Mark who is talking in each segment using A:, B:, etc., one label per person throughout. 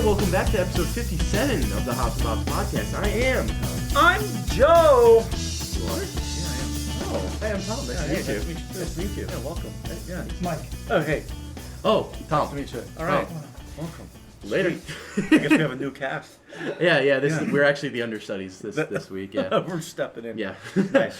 A: right, welcome back to episode 57 of the Hops and Bops podcast.
B: I'm Joe.
A: You are?
B: Yeah, I am.
A: Oh, hey, I'm Tom. Nice to meet you.
B: Nice to meet you.
A: Yeah, welcome.
B: Yeah.
C: It's Mike.
B: Oh, hey.
A: Oh, Tom.
B: Nice to meet you. All right.
A: Oh.
B: Welcome.
A: Later.
B: I guess we have a new cast.
A: We're actually the understudies this week. Yeah,
B: We're stepping in.
A: yeah.
B: Nice.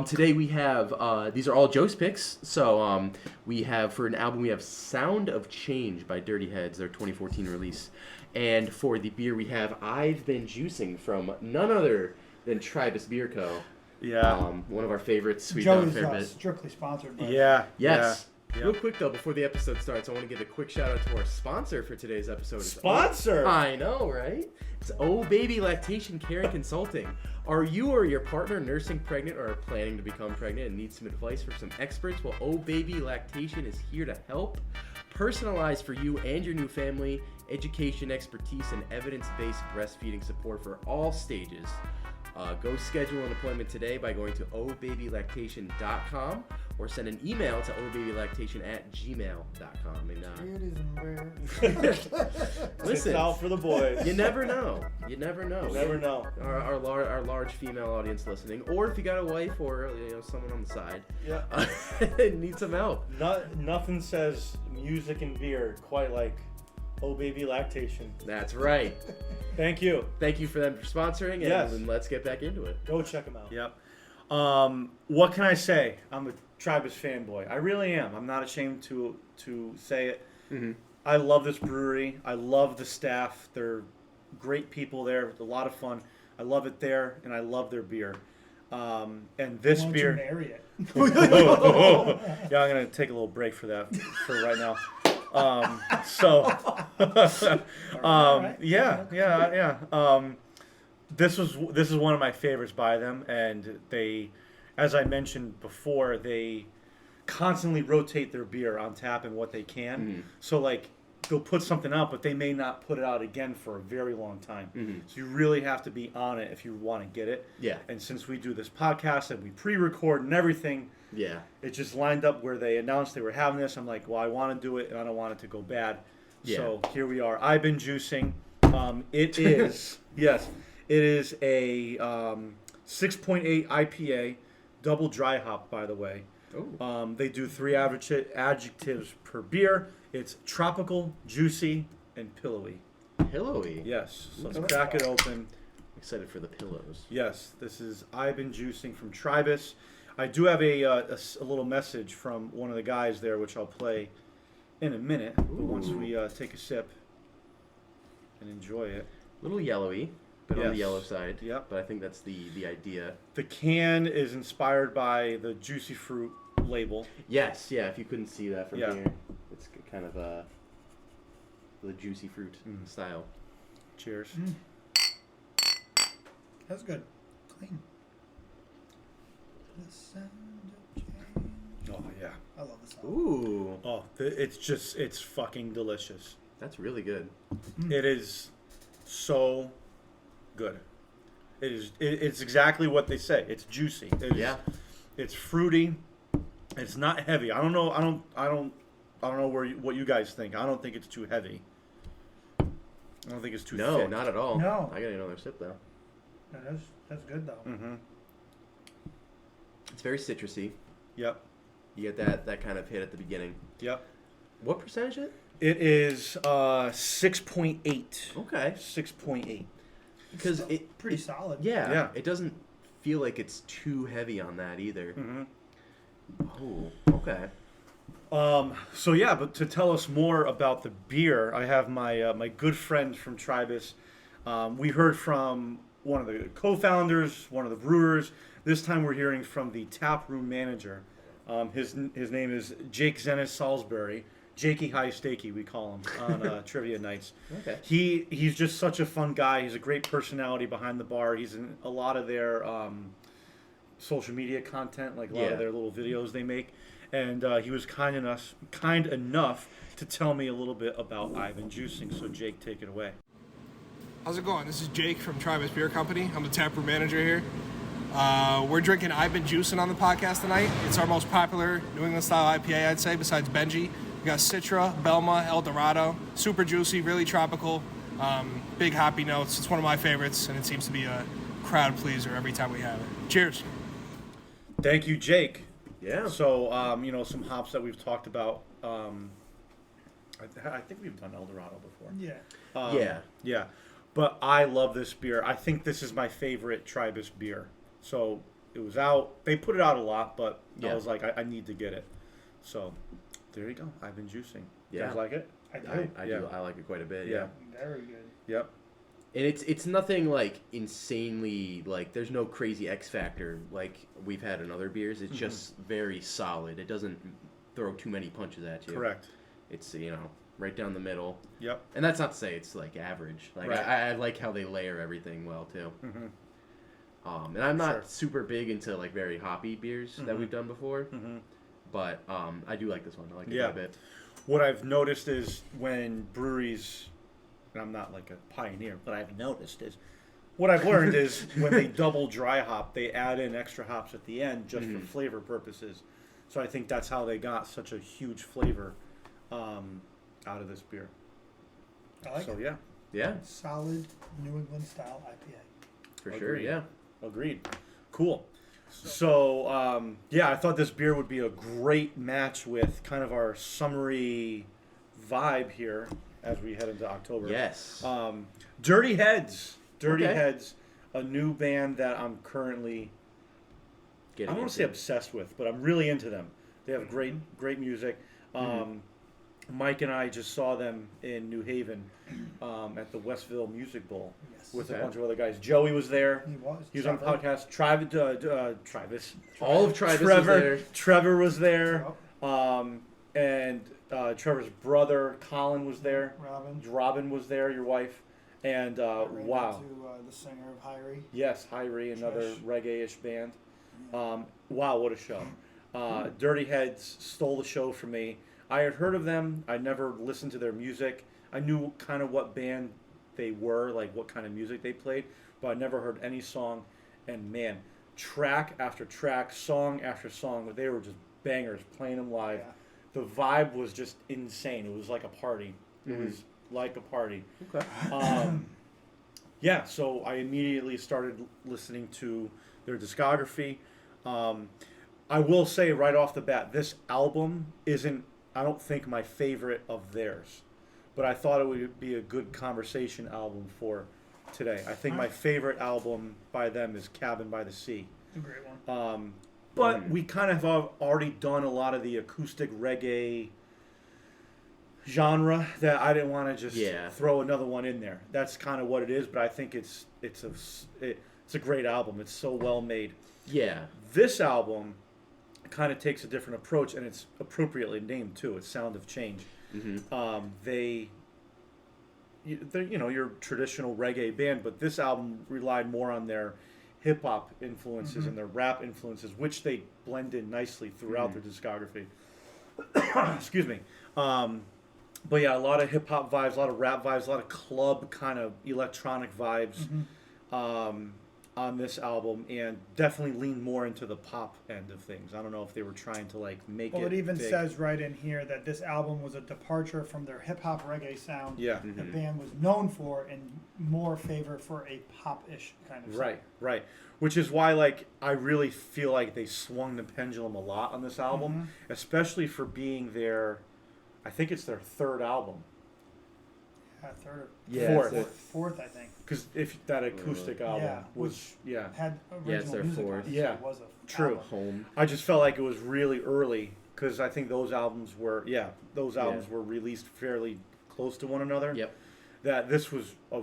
A: Today we have these are all Joe's picks. So we have for an album we have "Sound of Change" by Dirty Heads, their 2014 release, and for the beer we have "I've Been Juicing" from none other than Tribus Beer Co.
B: Yeah.
A: One of our favorites. We've
C: Joe
A: done a
C: is
A: fair bit.
C: strictly sponsored by
B: Yeah.
A: Yes.
B: Yeah.
A: Real quick though, before the episode starts, I want to give a quick shout out to our sponsor for today's episode. It's
B: Sponsor?
A: I know, right? It's Baby Lactation Care and Consulting. Are you or your partner nursing pregnant or are planning to become pregnant and need some advice from some experts? Well, Baby Lactation is here to help. Personalized for you and your new family, education, expertise, and evidence-based breastfeeding support for all stages. Go schedule an appointment today by going to obabylactation.com or send an email to obabylactation@gmail.com. And
C: It is rare.
A: listen,
B: It's out for the boys.
A: you never know. You never know.
B: You never know.
A: Our large female audience listening, or if you got a wife or someone on the side,
B: Yeah.
A: need some help.
B: Nothing says music and beer quite like Oh Baby Lactation.
A: That's right.
B: Thank you.
A: Thank you for them for sponsoring, and
B: Yes.
A: let's get back into it.
B: Go check them out. Yep. What can I say? I'm a Tribus fanboy. I really am. I'm not ashamed to say it.
A: Mm-hmm.
B: I love this brewery. I love the staff. They're great people there. It's a lot of fun. I love it there, and I love their beer. And this
C: Why don't
B: beer.
C: you marry it?
B: Yeah, I'm gonna take a little break for that for right now. Yeah. This is one of my favorites by them, and they, as I mentioned before, they constantly rotate their beer on tap and what they can.
A: Mm-hmm.
B: So like they'll put something out, but they may not put it out again for a very long time.
A: Mm-hmm.
B: So you really have to be on it if you want to get it.
A: Yeah.
B: And since we do this podcast and we pre-record and everything,
A: Yeah.
B: it just lined up where they announced they were having this. I'm like, well, I want to do it, and I don't want it to go bad.
A: Yeah.
B: So here we are. I've been juicing. It is, yes, it is a 6.8 IPA, double dry hop, by the way.
A: Oh.
B: They do 3 adjectives per beer. It's tropical, juicy, and pillowy.
A: Pillowy.
B: Yes. So let's
A: Okay.
B: crack it open.
A: Excited for the pillows.
B: Yes, this is I've Been Juicing from Tribus. I do have a little message from one of the guys there, which I'll play in a minute. But once we take a sip and enjoy it.
A: A little yellowy, but on the
B: Yes.
A: yellow side.
B: Yep.
A: But I think that's the idea.
B: The can is inspired by the Juicy Fruit label.
A: Yes, yeah, if you couldn't see that from
B: Yeah.
A: here. It's kind of the juicy fruit style.
B: Cheers.
C: That's good. Clean. The sound of change.
B: Oh, yeah.
C: I love this song.
A: Ooh,
B: Oh, it's fucking delicious.
A: that's really good.
B: It is so good. It's exactly what they say. It's juicy.
A: Yeah.
B: It's fruity. It's not heavy. I don't know what you guys think. I don't think it's too heavy. I don't think it's too
A: No,
B: thick.
A: not at all.
C: No.
A: I got another sip though.
C: Yeah, that's good though.
B: Mm-hmm.
A: It's very citrusy.
B: Yep.
A: You get that kind of hit at the beginning.
B: Yep.
A: What percentage is it?
B: It is 6.8.
A: Okay.
B: 6.8.
A: Because it
C: Pretty solid.
A: Yeah,
B: Yeah.
A: it doesn't feel like it's too heavy on that either.
B: Mm-hmm.
A: Oh, okay.
B: So yeah, but to tell us more about the beer, I have my my good friend from Tribus. We heard from one of the co-founders, one of the brewers. This time we're hearing from the taproom manager. His name is Jake Zennis-Solsburi. Jakey High Stakey, we call him on trivia nights.
A: Okay.
B: He's just such a fun guy. He's a great personality behind the bar. He's in a lot of their social media content, like a lot of their little videos they make. And he was kind enough to tell me a little bit about I've Been Juicing. So Jake, take it away.
D: How's it going? This is Jake from Tribus Beer Company. I'm the taproom manager here. We're drinking I've Been Juicing on the podcast tonight. It's our most popular New England style IPA, I'd say, besides Benji. We got Citra, Belma, El Dorado. Super juicy, really tropical. Big hoppy notes. It's one of my favorites, and it seems to be a crowd pleaser every time we have it. Cheers.
B: Thank you, Jake.
A: Yeah.
B: So, some hops that we've talked about. I think we've done Eldorado before.
C: Yeah.
B: Yeah. But I love this beer. I think this is my favorite Tribus beer. So it was out. They put it out a lot, but I
A: Yeah.
B: was like, I need to get it. So there you go. I've been juicing. You
A: Yeah.
B: guys like it?
C: I do.
A: I
B: Yeah.
A: do. I like it quite a bit.
B: Yeah.
C: Very good.
B: Yep.
A: And it's nothing like insanely like there's no crazy X factor like we've had in other beers. It's just very solid. It doesn't throw too many punches at you.
B: Correct.
A: It's right down the middle.
B: Yep.
A: And that's not to say it's like average. Like
B: Right.
A: I like how they layer everything well too.
B: Mm-hmm.
A: And I'm not
B: Sure.
A: super big into like very hoppy beers that we've done before.
B: Mm-hmm.
A: But I do like this one. I like it
B: Yeah.
A: quite a bit.
B: What I've noticed is when breweries, and I'm not like a pioneer, but I've noticed is, what I've learned is when they double dry hop, they add in extra hops at the end just for flavor purposes. So I think that's how they got such a huge flavor out of this beer.
C: I like
B: So
C: it.
B: yeah,
A: Yeah,
C: Solid New England style IPA.
A: for sure.
B: Agreed.
A: Yeah.
B: agreed. Cool. So I thought this beer would be a great match with kind of our summery vibe here as we head into October.
A: Yes.
B: Dirty Heads. Dirty
A: Okay.
B: Heads, a new band that I'm currently, I don't want to say obsessed with, but I'm really into them. They have great music. Mike and I just saw them in New Haven at the Westville Music Bowl
C: Yes.
B: with
A: Okay.
B: a bunch of other guys. Joey was there.
C: He was.
B: He was on the
C: Trevor.
B: podcast. Travis.
A: All of Tribus was there.
B: Trevor was there.
C: Yep.
B: And Trevor's brother, Colin, was there.
C: Robin.
B: Robin was there, your wife. And
C: I ran
B: wow.
C: into the singer of Hyrie.
B: Yes, Hree, another
C: Trish.
B: reggae-ish band. Wow, what a show. Dirty Heads stole the show from me. I had heard of them. I never listened to their music. I knew kind of what band they were, like what kind of music they played, but I never heard any song. And man, track after track, song after song, they were just bangers, playing them live.
C: Yeah.
B: The vibe was just insane. It was like a party. It was like a party.
A: Okay.
B: So I immediately started listening to their discography. I will say right off the bat, this album isn't, I don't think, my favorite of theirs. But I thought it would be a good conversation album for today. I think my favorite album by them is Cabin by the Sea.
C: A great one.
B: But we kind of have already done a lot of the acoustic reggae genre that I didn't want to just throw another one in there. That's kind of what it is, but I think it's a great album. It's so well made.
A: Yeah.
B: This album kind of takes a different approach, and it's appropriately named too. It's Sound of Change. They're your traditional reggae band, but this album relied more on their hip hop influences and their rap influences, which they blend in nicely throughout their discography. Excuse me. But yeah, a lot of hip hop vibes, a lot of rap vibes, a lot of club kind of electronic vibes on this album, and definitely lean more into the pop end of things. I don't know if they were trying to like make
C: Well,
B: it
C: it even
B: big.
C: says right in here that this album was a departure from their hip hop reggae sound
B: Yeah.
C: the band was known for, and more favor for a pop-ish kind of sound.
B: Right. Which is why, like, I really feel like they swung the pendulum a lot on this album, especially for being I think it's their third album.
C: Third,
B: Yeah,
C: fourth, I think.
B: Because if that acoustic album
C: Yeah,
B: was,
C: Had
A: Yeah, it's
C: original
A: their
C: music
A: fourth.
C: on it,
B: Yeah,
C: so it was a
B: true.
C: album.
A: Home.
B: I just felt like it was really early, because I think those albums were, were released fairly close to one another.
A: Yep.
B: That this was a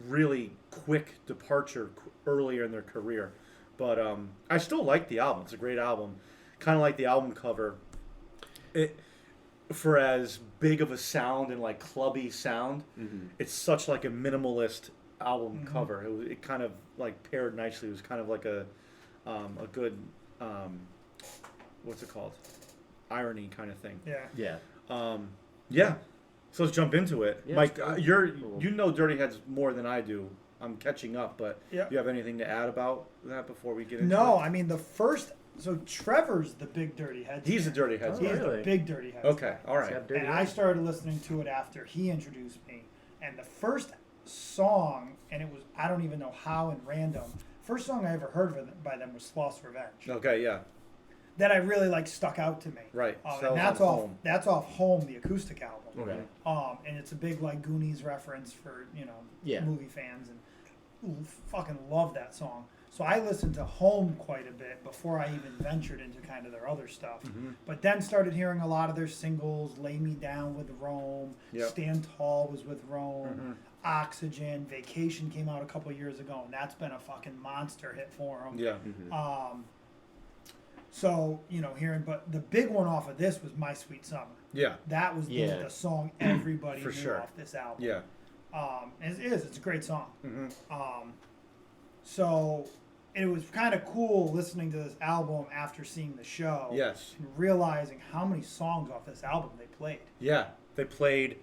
B: really quick departure earlier in their career. But I still like the album. It's a great album. Kind of like the album cover. For as big of a sound and like clubby sound, it's such like a minimalist album cover. It kind of like paired nicely. It was kind of like a good what's it called? Irony kind of thing.
C: Yeah.
B: Yeah. So let's jump into it.
A: Yeah,
B: Mike,
A: let's go.
B: you know Dirty Heads more than I do. I'm catching up, but
C: Yeah.
B: do you have anything to add about that before we get into
C: No,
B: it?
C: I mean so Trevor's the big Dirty Heads.
B: He's a
C: fan.
B: Dirty Heads.
A: Oh,
C: He's
B: guy.
A: really?
C: the big Dirty Heads.
B: Okay, all right.
A: Have Dirty
C: And I
A: Heads.
C: started listening to it after he introduced me. And the first song, and it was, I don't even know how and random. First song I ever heard by them was Sloth's Revenge.
B: Okay, yeah.
C: That I really like stuck out to me.
B: Right.
C: And that's off Home, the acoustic album.
A: Okay.
C: And it's a big like Goonies reference for, you know,
A: Yeah.
C: movie fans, and fucking love that song. So I listened to Home quite a bit before I even ventured into kind of their other stuff. But then started hearing a lot of their singles, Lay Me Down with Rome,
B: Yep.
C: Stand Tall was with Rome, Oxygen, Vacation came out a couple years ago, and that's been a fucking monster hit for them.
B: Yeah.
C: So, you know, but the big one off of this was My Sweet Summer.
B: Yeah.
C: That was
A: Yeah.
C: the song everybody
B: For
C: knew
B: sure.
C: off this album.
B: Yeah.
C: It's a great song. So it was kind of cool listening to this album after seeing the show.
B: Yes.
C: And realizing how many songs off this album they played.
B: Yeah. They played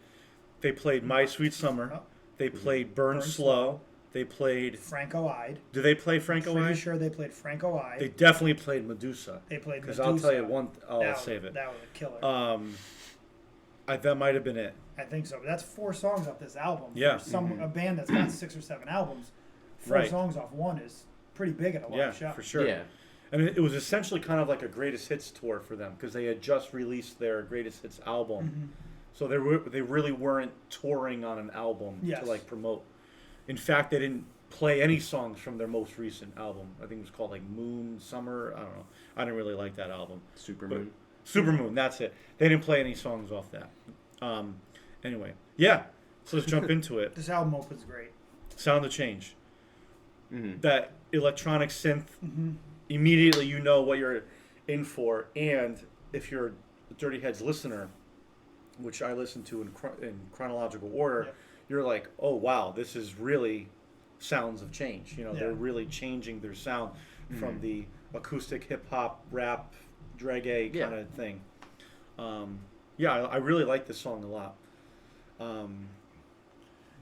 B: My Sweet Summer.
C: Oh.
B: They played Burn Slow. They played.
C: Franco-Eyed.
B: Did they play Franco
C: Pretty
B: Eyed?
C: sure they played Franco-Eyed.
B: They definitely played Medusa.
C: They played
B: Because
C: Medusa.
B: I'll tell you one. I'll save it.
C: That was a killer.
B: That might have been it.
C: I think so. But that's 4 songs off this album.
B: Yeah.
C: For a band that's got 6 or 7 albums, 4
B: Right.
C: songs off one is pretty big at a live
B: Yeah,
C: show.
B: for sure.
A: Yeah.
B: And it was essentially kind of like a greatest hits tour for them because they had just released their greatest hits album. So they really weren't touring on an album
C: Yes.
B: to like promote. In fact, they didn't play any songs from their most recent album. I think it was called like Moon Summer. I don't know. I didn't really like that album.
A: Supermoon.
B: Supermoon, that's it. They didn't play any songs off that. Anyway, yeah. So let's jump into it.
C: This album opens great.
B: Sound the Change.
A: Mm-hmm.
B: That electronic synth, immediately you know what you're in for. And if you're a Dirty Heads listener, which I listen to in chronological order,
C: Yep.
B: you're like, oh wow, this is really sounds of change. You know,
C: Yeah.
B: they're really changing their sound from the acoustic hip hop, rap, reggae
A: Yeah.
B: kind of thing. I really like this song a lot.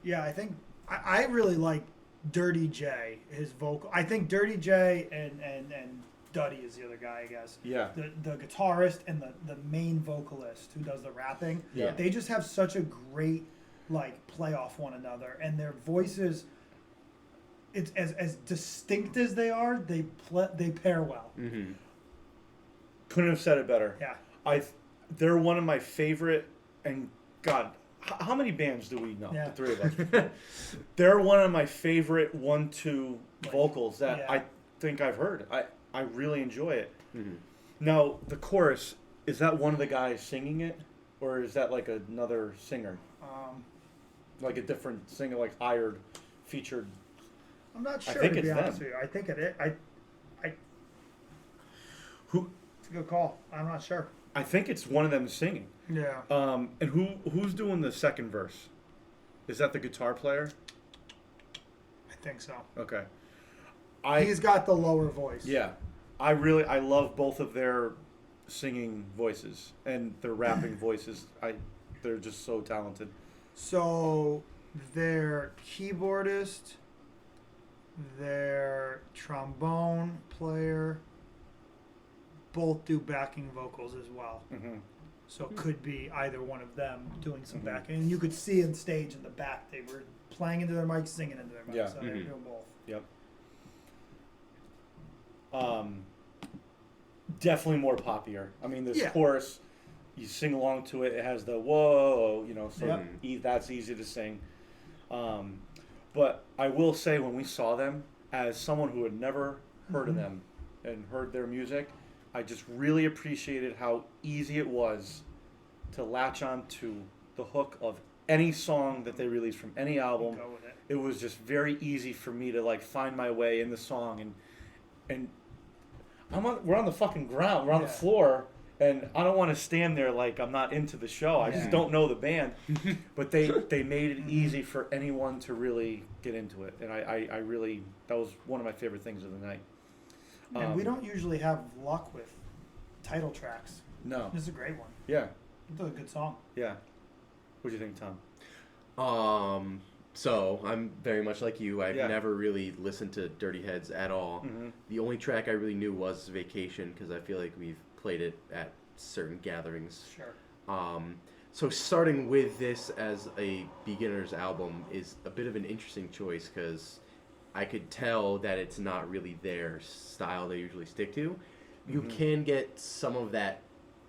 C: Yeah, I think I really like Dirty J, his vocal. I think Dirty J and Duddy is the other guy, I guess.
B: Yeah.
C: The guitarist and the main vocalist who does the rapping.
A: Yeah.
C: They just have such a great like play off one another, and their voices. It's as distinct as they are. They pair well.
A: Mm-hmm.
B: Couldn't have said it better.
C: Yeah.
B: They're one of my favorite, and God, how many bands do we know?
C: Yeah.
B: The three of us. They're one of my favorite 1-2
C: Like,
B: vocals that
C: yeah.
B: I think I've heard. I really enjoy it.
A: Mm-hmm.
B: Now, the chorus, is that one of the guys singing it? Or is that like another singer? Like a different singer, like hired, featured?
C: I'm not sure,
B: think
C: to
B: it's
C: be honest
B: them.
C: with you. I think it is.
B: Who?
C: It's a good call. I'm not sure.
B: I think it's one of them singing.
C: Yeah.
B: And who's doing the second verse? Is that the guitar player?
C: I think so.
B: Okay.
C: He's got the lower voice.
B: Yeah, I love both of their singing voices and their rapping voices. They're just so talented.
C: So their keyboardist, their trombone player, both do backing vocals as well.
B: Mm-hmm.
C: So it could be either one of them doing some backing. And you could see on stage in the back they were playing into their mics, singing into their mics.
B: Yeah.
C: So they were doing both.
B: Yep. Definitely more poppier. I mean, this
C: Yeah.
B: chorus, you sing along to it. It has the whoa, so
C: Yep.
B: that's easy to sing. But I will say, when we saw them, as someone who had never heard of them and heard their music, I just really appreciated how easy it was to latch on to the hook of any song that they released from any album.
C: Go with it.
B: It was just very easy for me to like find my way in the song, and we're on the fucking ground, we're on the
C: Yeah.
B: floor, and I don't want to stand there like I'm not into the show. I just
C: Yeah.
B: don't know the band, but they made it easy for anyone to really get into it, and I really, that was one of my favorite things of the night.
C: And we don't usually have luck with title tracks.
B: No.
C: This is a great one.
B: Yeah.
C: It's a good song.
B: Yeah. What do you think, Tom?
A: So I'm very much like you. I've
B: Yeah.
A: never really listened to Dirty Heads at all.
B: Mm-hmm.
A: The only track I really knew was Vacation because I feel like we've played it at certain gatherings.
C: Sure.
A: So starting with this as a beginner's album is a bit of an interesting choice because I could tell that it's not really their style they usually stick to. You can get some of that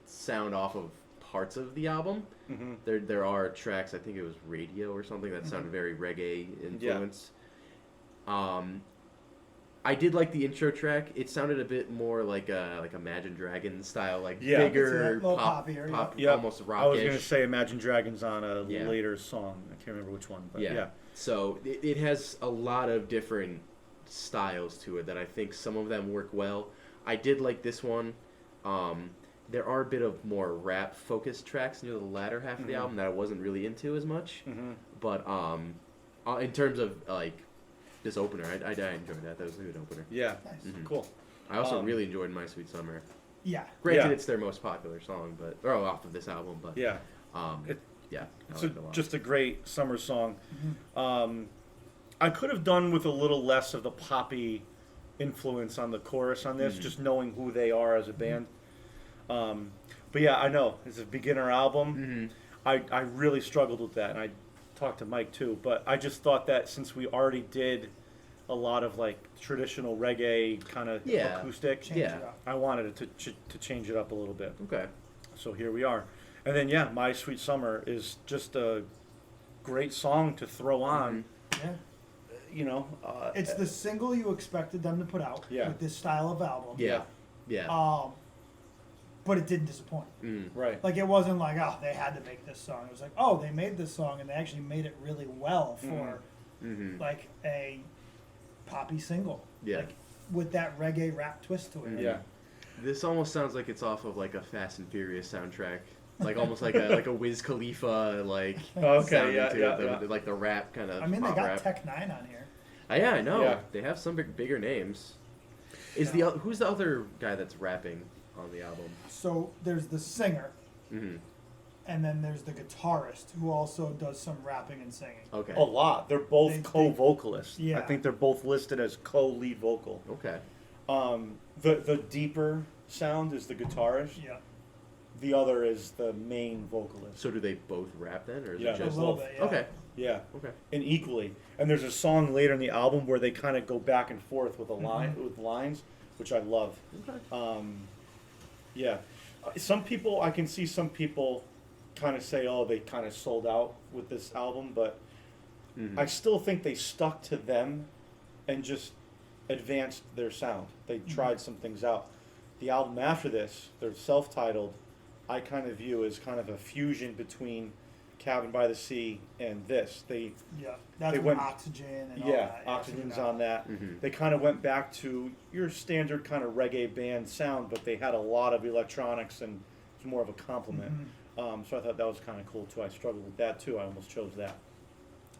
A: sound off of parts of the album. There are tracks, I think it was Radio or something, that sounded very reggae influence. I did like the intro track. It sounded a bit more like Imagine Dragons style, like bigger, pop, almost rockish.
B: I was gonna say Imagine Dragons on a later song. I can't remember which one, but yeah.
A: So it has a lot of different styles to it that I think some of them work well. I did like this one. There are a bit of more rap focused tracks near the latter half of the album that I wasn't really into as much. But in terms of like this opener, I enjoyed that. That was a good opener.
B: Yeah, cool.
A: I also really enjoyed My Sweet Summer.
C: Yeah.
A: Granted, it's their most popular song, but off of this album, but
B: yeah,
A: it's
B: just a great summer song. I could have done with a little less of the poppy influence on the chorus on this, just knowing who they are as a band. But yeah, I know it's a beginner album. I really struggled with that, and I talked to Mike too. But I just thought that since we already did a lot of like traditional reggae kind of acoustic, I wanted it to change it up a little bit.
A: Okay.
B: So here we are, and then My Sweet Summer is just a great song to throw on.
C: Yeah.
B: You know,
C: it's the single you expected them to put out with this style of album.
A: Yeah.
C: But it didn't disappoint.
B: Right.
C: Like, it wasn't like, oh, they had to make this song. It was like, oh, they made this song, and they actually made it really well for, like, a poppy single.
A: Yeah.
C: Like, with that reggae rap twist to it.
B: Yeah.
A: This almost sounds like it's off of, like, a Fast and Furious soundtrack. Like, almost like a Wiz Khalifa, like, sound to it. Like, the rap kind of
C: I mean, they got
A: rap.
C: Tech 9 on here.
A: Yeah, I know.
B: Yeah.
A: They have some bigger names. Who's the other guy that's rapping on the album?
C: So there's the singer, and then there's the guitarist who also does some rapping and singing.
A: Okay.
B: A lot. They're both co-vocalists.
C: Yeah.
B: I think they're both listed as co-lead vocal.
A: Okay.
B: The deeper sound is the guitarist.
C: Yeah.
B: The other is the main vocalist.
A: So do they both rap then, or is
B: Yeah.
A: it
C: A
A: just
C: little bit, yeah.
A: Okay.
B: Yeah.
A: Okay.
B: And equally. And there's a song later in the album where they kind of go back and forth with with lines, which I love.
A: Okay.
B: Yeah. Some people, I can see some people kind of say, oh, they kind of sold out with this album, but I still think they stuck to them and just advanced their sound. They tried some things out. The album after this, they're self-titled, I kind of view as kind of a fusion between Cabin by the Sea and this.
C: That's
B: they
C: with
B: went,
C: Oxygen and all that.
B: Oxygen's on that. They kind of went back to your standard kind of reggae band sound, but they had a lot of electronics and it's more of a compliment. So I thought that was kind of cool too. I struggled with that too. I almost chose that.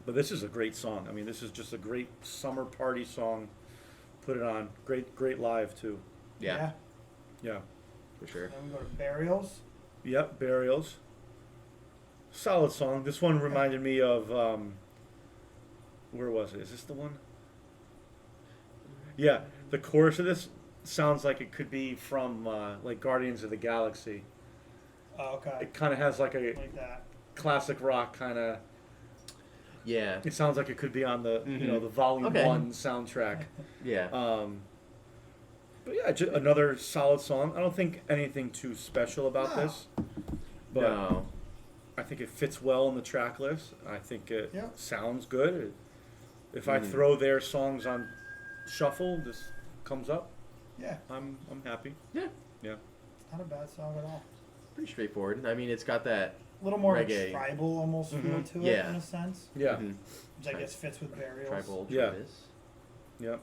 B: But this is a great song. I mean, this is just a great summer party song. Put it on. Great live too.
A: Yeah.
B: Yeah.
A: For sure.
C: Then we go to Burials.
B: Yep, Burials. Solid song. This one reminded me of, where was it? Is this the one? Yeah, the chorus of this sounds like it could be from, like, Guardians of the Galaxy.
C: Oh, okay.
B: It kind of has like
C: Like that.
B: classic rock kind of,
A: Yeah.
B: it sounds like it could be on the, you know, the Volume 1 soundtrack.
A: Yeah.
B: But yeah, another solid song. I don't think anything too special about this. But
A: No.
B: I think it fits well in the track list. I think it
C: Yeah.
B: sounds good. If I throw their songs on shuffle, this comes up.
C: Yeah.
B: I'm happy.
A: Yeah.
B: Yeah.
C: It's not a bad song at all.
A: Pretty straightforward. I mean, it's got that.
C: A little more
A: reggae.
C: tribal almost feel to it
A: Yeah.
C: in a sense.
B: Yeah.
C: Which I guess fits with Burials.
A: Tribal.
B: Yeah.
A: Travis.
B: Yep.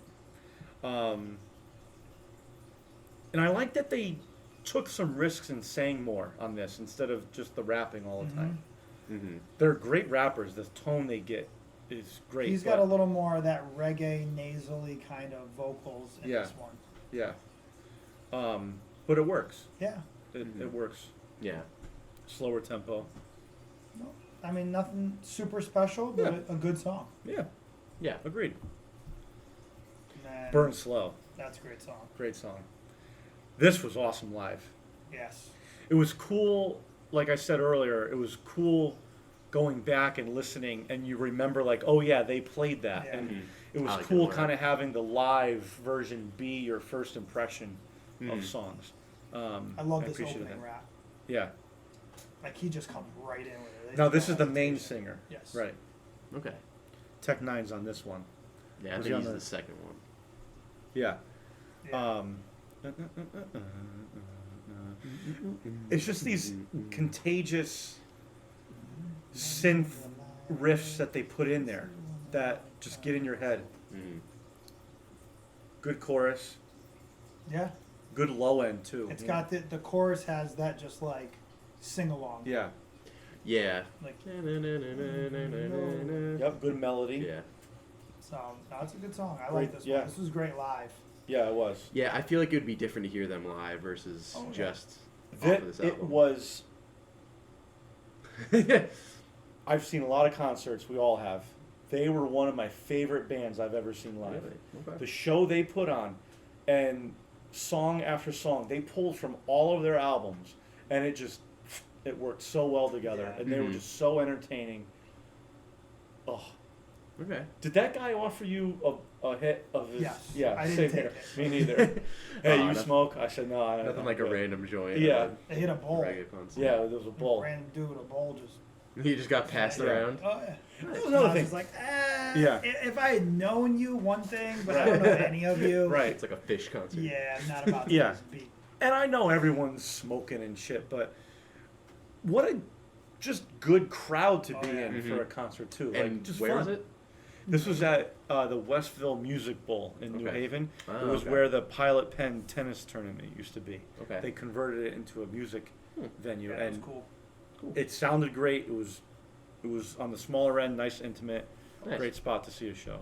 B: And I like that they took some risks and sang more on this instead of just the rapping all the time. They're great rappers. The tone they get is great.
C: He's got a little more of that reggae nasally kind of vocals in this one.
B: Yeah. But it works.
C: Yeah.
B: It works.
A: Yeah.
B: Slower tempo.
C: No, I mean, nothing super special, but a good song.
B: Yeah.
A: Yeah.
B: Agreed.
C: And then
B: Burn Slow.
C: That's a great song.
B: Great song. This was awesome live.
C: Yes.
B: It was cool like I said earlier, it was cool going back and listening, and you remember like, oh yeah, they played that,
C: Yeah.
B: and it was
A: I like
B: cool
A: that.
B: kind of having the live version be your first impression of songs.
C: I love this
B: appreciated
C: opening
B: that.
C: rap.
B: Yeah.
C: Like he just comes right in with it.
B: Now this is the main singer.
C: Yes.
B: Right.
A: Okay.
B: Tech Nine's on this one.
A: Yeah, I
B: Was
A: think
B: he
A: he's
B: on
A: the
B: the-
A: second one.
B: Yeah.
C: Yeah.
B: It's just these contagious synth riffs that they put in there that just get in your head.
A: Mm.
B: Good chorus,
C: Yeah.
B: good low end too.
C: It's got the chorus has that just like sing along.
B: Yeah.
A: Yeah.
C: Like
B: Yep. Good melody.
A: Yeah.
C: so that's a good song. I
B: Great,
C: like this
B: yeah.
C: one. This was great live.
B: Yeah, it was.
A: Yeah, I feel like it would be different to hear them live versus
C: Oh, yeah.
A: just off
B: That
A: of this
B: it
A: album.
B: was. I've seen a lot of concerts. We all have. They were one of my favorite bands I've ever seen live.
A: Really? Okay.
B: The show they put on, and song after song, they pulled from all of their albums, and it worked so well together,
C: Yeah.
B: and they were
A: Mhm.
B: just so entertaining. Oh,
A: Okay.
B: did that guy offer you a hit of his?
C: Yes.
B: Yeah,
C: I didn't
B: same
C: take
B: here.
C: it.
B: Me neither. Hey, you
A: nothing-
B: smoke? I said no. I don't
A: Nothing
B: know.
A: like a
B: But-
A: random joint.
B: Yeah.
C: They hit a bowl.
A: Reggae concert.
B: Yeah, there was a bowl.
C: Random dude with a bowl just.
A: He just got passed
B: Yeah.
A: around.
C: Oh yeah.
B: That was
C: I
B: another
C: was
B: thing.
C: just like,
B: Yeah.
C: If I had known you, one thing, but I don't know any of you.
B: Right.
A: It's like a fish concert.
C: Yeah, I'm not about
B: Yeah.
C: this beat.
B: And I know everyone's smoking and shit, but what a just good crowd to
C: Oh,
B: be
C: yeah.
B: in for a concert too.
A: And
B: Like, just
A: where
B: fun.
A: was it?
B: This was at the Westville Music Bowl in New
A: Okay.
B: Haven.
A: Oh,
B: it was
A: okay.
B: where the Pilot Pen tennis tournament used to be.
A: Okay.
B: They converted it into a music venue,
C: Yeah, that was
B: and
C: cool.
B: it sounded great. It was on the smaller end, nice, intimate,
A: Nice.
B: great spot to see a show.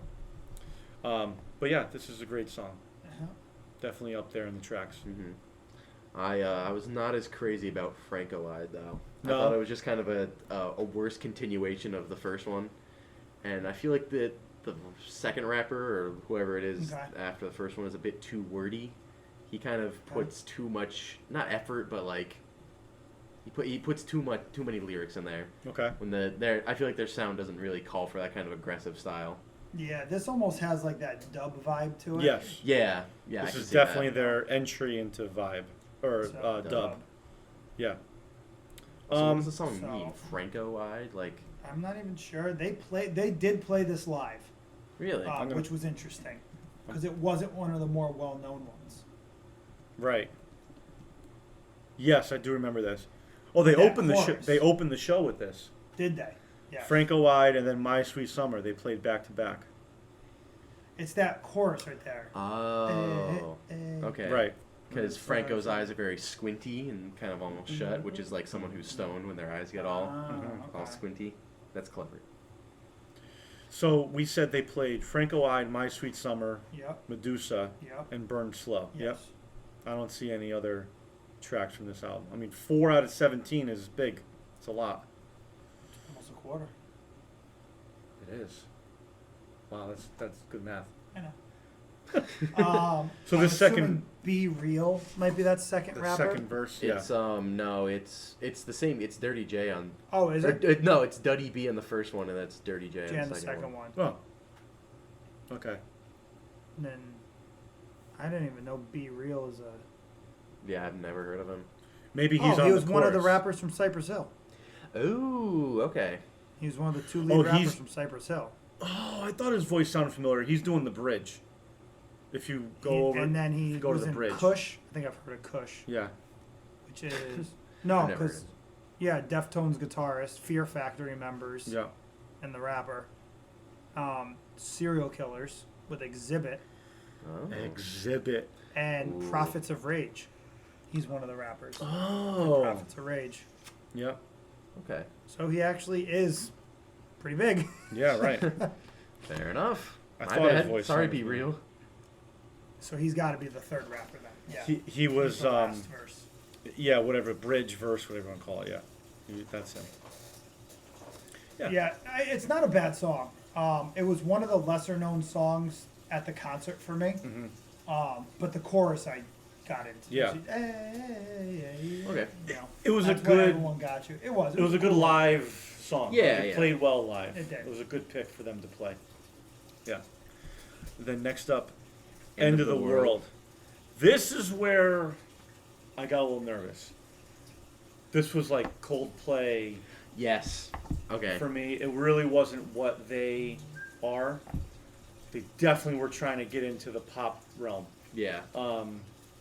B: But yeah, this is a great song.
C: Uh-huh.
B: Definitely up there in the tracks.
A: hmm I was not as crazy about Franco-Eyed though.
B: No?
A: I thought it was just kind of a worse continuation of the first one, and I feel like the second rapper or whoever it is
C: Okay.
A: after the first one is a bit too wordy. He kind of puts too much, not effort, but like he puts too many lyrics in there.
B: Okay.
A: When I feel like their sound doesn't really call for that kind of aggressive style.
C: Yeah, this almost has like that dub vibe to it.
B: Yes.
A: Yeah, yeah. I
B: This
A: can
B: is
A: see that.
B: definitely their entry into vibe or
C: So,
B: dub. Yeah.
A: So what does the song
C: so-
A: mean? Franco-Eyed, like
C: I'm not even sure. They did play this live,
A: really?
C: which was interesting because it wasn't one of the more well-known ones.
B: Right. Yes, I do remember this. Oh, they
C: That
B: opened the show.
C: chorus.
B: They opened the show with this.
C: Did they? Yeah.
B: Franco-Eyed and then My Sweet Summer. They played back to back.
C: It's that chorus right there.
A: Oh,
C: Eh, eh.
A: okay.
B: Right.
A: Because Franco's eyes are very squinty and kind of almost shut, which is like someone who's stoned when their eyes get all
C: Okay.
A: squinty. That's clever.
B: So we said they played Franco-Eyed, My Sweet Summer,
C: Yep.
B: Medusa,
C: Yep.
B: and Burned Slow.
C: Yes.
B: Yep. I don't see any other tracks from this album. I mean, 4 out of 17 is big. It's a lot.
C: Almost a quarter.
B: It is. Wow, that's good math.
C: I know.
B: So
C: I'm
B: the second-
C: assuming Be Real might be that second
B: The
C: rapper.
B: second verse, yeah.
A: It's no, it's the same. It's Dirty J on.
C: Oh, is it?
A: No, it's Duddy B on the first one, and that's Dirty J
C: Jan,
A: on
C: the
A: the second
C: second
A: one.
C: one.
B: Oh. Okay.
C: And then I didn't even know Be Real is a.
A: Yeah, I've never heard of him.
B: Maybe he's on
C: he was
B: the
C: one of the
B: chorus.
C: rappers from Cypress Hill.
A: Ooh, okay.
C: He was one of the 2 lead
B: Oh,
C: rappers
B: he's-
C: from Cypress Hill.
B: Oh, I thought his voice sounded familiar. He's doing the bridge. If you go over,
C: And then
B: if
C: he
B: you go to
C: was
B: the
C: in
B: bridge.
C: Kush. I think I've heard of Kush,
B: Yeah.
C: which is
A: I've
C: no,
A: never heard
C: because
A: of
C: yeah, Deftones guitarist, Fear Factory members,
B: Yeah.
C: and the rapper. Serial Killers with Exhibit
A: Oh.
B: Exhibit.
C: and
A: Ooh.
C: Prophets of Rage. He's one of the rappers.
B: Oh.
C: Prophets of Rage.
B: Yeah.
A: Okay.
C: So he actually is pretty big.
B: Yeah. Right.
A: Fair enough.
B: I
A: My
B: thought his
A: bad.
B: voice
A: Sorry,
B: sounded
A: Be
B: familiar.
A: Real.
C: So he's got to be the third rapper then. Yeah.
B: He was
C: He's the last verse.
B: yeah, whatever, bridge, verse, whatever you want to call it. Yeah. That's him. Yeah.
C: Yeah, it's not a bad song. It was one of the lesser known songs at the concert for me.
B: Mm-hmm.
C: But the chorus I got into
B: Yeah.
C: music. Hey,
A: Okay.
C: you know,
B: It was a
C: that's what
B: good.
C: everyone got you. It was.
B: It was a good
C: cool.
B: live song.
A: Yeah,
B: It
A: yeah.
B: played well live.
C: It did.
B: It was a good pick for them to play. Yeah. Then next up, End of the World. This is where I got a little nervous. This was like Coldplay
A: Yes. Okay.
B: for me. It really wasn't what they are. They definitely were trying to get into the pop realm.
A: Yeah.
B: A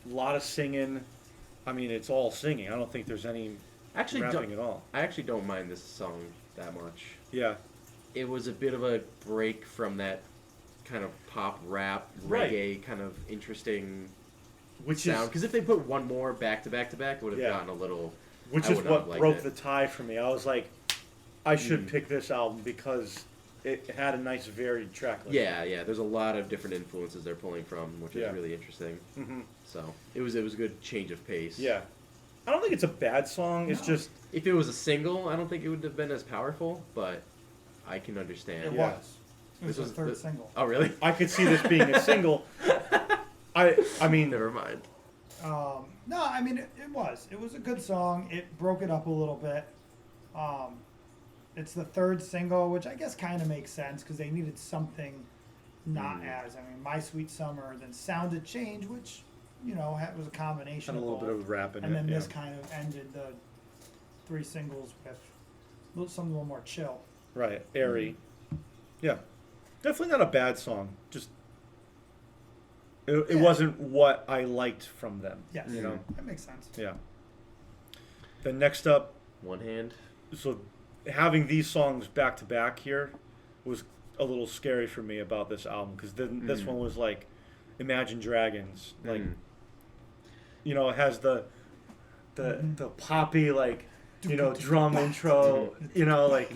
B: lot of singing. I mean, it's all singing. I don't think there's any
A: Actually,
B: rapping at all.
A: I actually don't mind this song that much.
B: Yeah.
A: It was a bit of a break from that kind of pop rap
B: Right.
A: reggae kind of interesting
B: Which
A: sound.
B: is
A: Because if they put one more back to back to back, it would have
B: Yeah.
A: gotten a little.
B: which
A: I
B: is
A: would not have
B: what
A: liked
B: broke
A: it.
B: the tie for me. I was like, I should pick this album because it had a nice varied track list.
A: Yeah, yeah. There's a lot of different influences they're pulling from, which
B: Yeah.
A: is really interesting.
B: hmm
A: So it was a good change of pace.
B: Yeah. I don't think it's a bad song. It's
C: No.
B: just
A: If it was a single, I don't think it would have been as powerful, but I can understand.
C: It
B: Yeah.
C: was. It was
A: This
C: the third
A: the-
C: single.
A: Oh, really?
B: I could see this being a single. I mean,
A: Never mind.
C: No, I mean it was. It was a good song. It broke it up a little bit. It's the third single, which I guess kind of makes sense because they needed something not as. I mean, My Sweet Summer, then Sounded Change, which was a combination
B: had a
C: of
B: little bit
C: both.
B: of rap in
C: And
B: it.
C: then
B: yeah.
C: this kind of ended the three singles with something a little more chill.
B: Right, airy. Yeah, definitely not a bad song. Just it
C: Yeah.
B: wasn't what I liked from them.
C: Yes,
B: You know.
C: that makes sense.
B: Yeah. Then next up,
A: One hand.
B: so having these songs back to back here was a little scary for me about this album because then this one was like Imagine Dragons, like it has the poppy like drum intro, like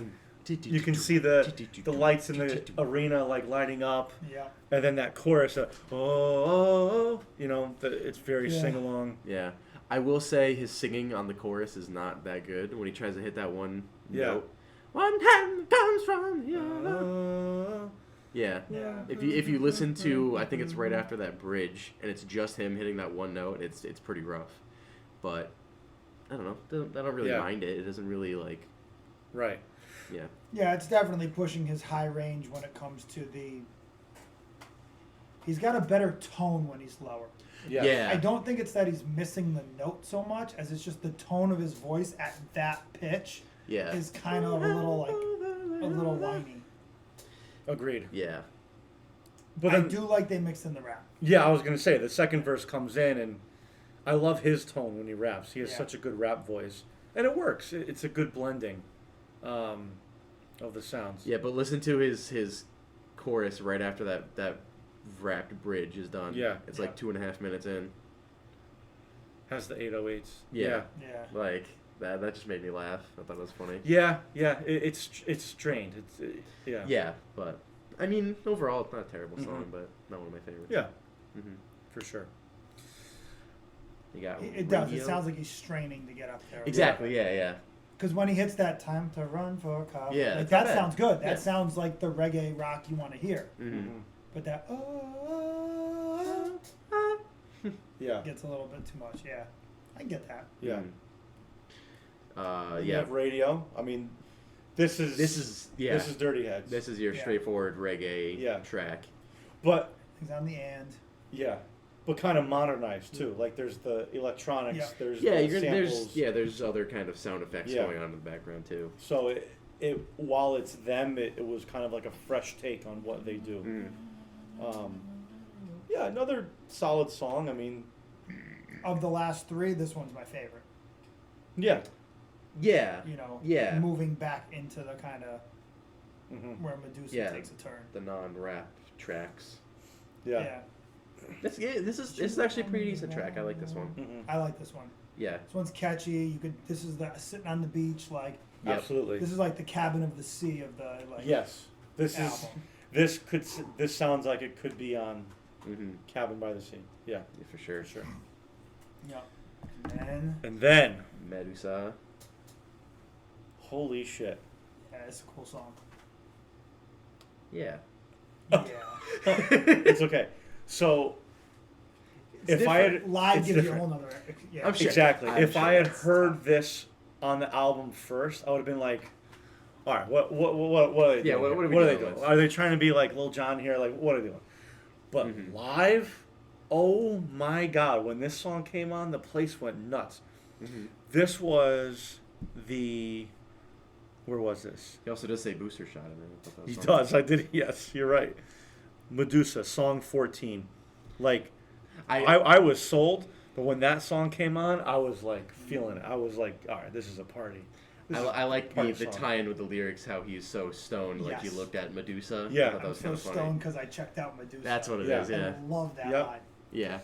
B: you can see the lights in the arena like lighting up,
C: Yeah.
B: and then that chorus, it's very
C: Yeah.
B: sing along.
A: Yeah. I will say his singing on the chorus is not that good when he tries to hit that one
B: Yeah.
A: note. One hand comes from the other. Yeah.
C: Yeah.
A: If you listen to, I think it's right after that bridge, and it's just him hitting that one note, it's pretty rough. But I don't know. I don't really
B: Yeah.
A: mind it. It doesn't really like.
B: Right.
A: Yeah.
C: Yeah, it's definitely pushing his high range when it comes to the. He's got a better tone when he's lower.
B: Yeah.
C: I don't think it's that he's missing the note so much as it's just the tone of his voice at that pitch
A: Yeah.
C: is kind of a little whiny.
B: Agreed.
A: Yeah.
B: But
C: I
B: then,
C: do like they mixed in the rap.
B: yeah, I was gonna say the second verse comes in, and I love his tone when he raps. He has
C: Yeah.
B: such a good rap voice, and it works. It's a good blending of the sounds.
A: Yeah, but listen to his chorus right after that rapped bridge is done.
B: Yeah.
A: It's like 2.5 minutes in.
B: Has the 808s.
A: Yeah.
C: Yeah.
A: Like that just made me laugh. I thought it was funny.
B: Yeah. It's strained. Yeah.
A: Yeah, but I mean, overall, it's not a terrible song,
B: Mhm.
A: but not one of my favorites.
B: Yeah,
A: hmm
B: for sure.
A: You got
C: It does. It
A: Radio.
C: sounds like he's straining to get up there.
A: Exactly. Yeah.
C: Because when he hits that time to run for cover,
A: Yeah,
C: like
A: it's
C: that
A: not bad.
C: sounds good. That
A: Yeah.
C: sounds like the reggae rock you want to hear.
A: Mm-hmm.
C: But that
B: Yeah.
C: gets a little bit too much. Yeah, I get that.
B: Yeah. You
A: Yeah.
B: have radio. I mean, this is
A: This is
B: Dirty Heads.
A: This is your
C: Yeah.
A: straightforward reggae
B: Yeah.
A: track.
B: But
C: He's on the end.
B: yeah, but kind of modernized too. Like there's the electronics.
C: Yeah.
B: There's
A: Yeah,
B: the samples.
A: there's other kind of sound effects
B: Yeah.
A: going on in the background too.
B: So it while it's them, it was kind of like a fresh take on what they do. Yeah, another solid song. I mean,
C: Of the last three, this one's my favorite.
B: yeah.
A: Yeah. Yeah.
C: Moving back into the kind of
B: hmm
C: where Medusa
A: Yeah.
C: takes a turn.
A: The non-rap tracks.
B: Yeah.
A: This is actually a pretty decent track. I like this one.
B: hmm
C: I like this one.
A: Yeah.
C: This one's catchy. This is the sitting on the beach, like
A: Yep.
B: Absolutely.
C: this is like the cabin of the sea of the
B: Yes. This
C: album.
B: is this sounds like it could be on
A: Mm-hmm.
B: Cabin by the Sea. Yeah,
A: Yeah, for sure.
B: for sure.
C: Yeah. And
B: And then,
A: Medusa.
B: holy shit.
C: yeah, it's a cool song.
A: Yeah.
C: Yeah.
B: It's okay. So
C: It's
B: if I
C: different.
B: had
C: Live
B: it's
C: gives you a
B: different.
C: whole nother. Yeah.
A: I'm sure.
B: Exactly.
A: I'm
B: If
A: sure
B: I had
A: it's
B: heard this on the album first, I would have been like, all right, what are they
A: Yeah,
B: doing?
A: what
B: here?
A: are we
B: What are they
A: doing
B: doing?
A: with?
B: Are they trying to be like Lil Jon here? Like, what are they doing? But live, oh my God, when this song came on, the place went nuts. This was where was this?
A: He also does say booster shot in there.
B: He does. I did. Yes, you're right. Medusa, song 14. Like, I was sold, but when that song came on, I was like feeling it. I was like, all right, this is a party.
A: I like
B: party
A: the
B: song.
A: tie-in with the lyrics, how he's so stoned, like he
C: Yes.
A: looked at Medusa.
B: Yeah.
A: I thought that
C: I'm
A: was
C: so
A: kind of funny.
C: stoned because I checked out Medusa.
A: That's what it
B: Yeah.
A: is. Yeah.
C: I love that
B: Yep.
C: line.
A: Yeah.
B: And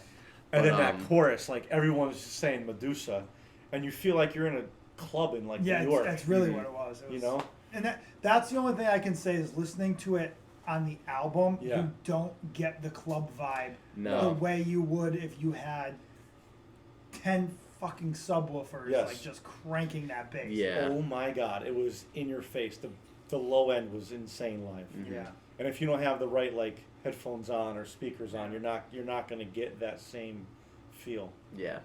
A: But,
B: then that chorus, like everyone's just saying Medusa, and you feel like you're in a club in like
C: Yeah,
B: New York.
C: that's really what it was. It
B: You
C: was-
B: know?
C: And that's the only thing I can say is listening to it on the album,
B: Yeah.
C: you don't get the club vibe
A: No.
C: the way you would if you had 10 fucking subwoofers
B: Yes.
C: like just cranking that bass.
A: Yeah.
B: Oh my God, it was in your face. The low end was insane live.
C: Yeah.
B: And if you don't have the right like headphones on or speakers on, you're not gonna get that same feel.
A: Yeah.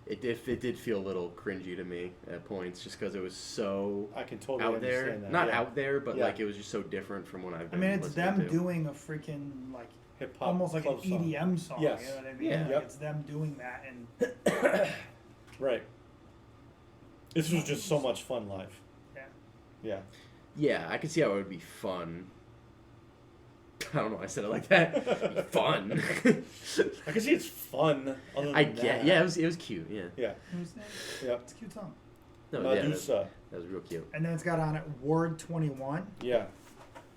A: It did feel a little cringy to me at points, just because it was so
B: I can totally
A: out there.
B: understand that.
A: Not
B: yeah.
A: out there, but
B: Yeah.
A: like it was just so different from what I've
C: I
A: been
C: mean, it's
A: listening
C: them
A: to.
C: doing a freaking like
B: Hip hop,
C: almost like an
B: club song.
C: EDM song.
B: Yes.
C: You know what I mean?
A: Yeah.
C: Like,
B: Yep.
C: it's them doing that, and
B: Right. This was just so much fun live.
C: yeah.
B: Yeah.
A: Yeah, I could see how it would be fun. I don't know why I said it like that. Be fun.
B: I can see it's fun. Other than
A: I
B: that.
A: get. Yeah, it was cute. Yeah.
B: Yeah.
C: It was-
B: Yep.
C: It's a cute song.
A: No, yeah,
B: Medusa.
A: that was real cute.
C: And then it's got on it Ward 21.
B: Yeah.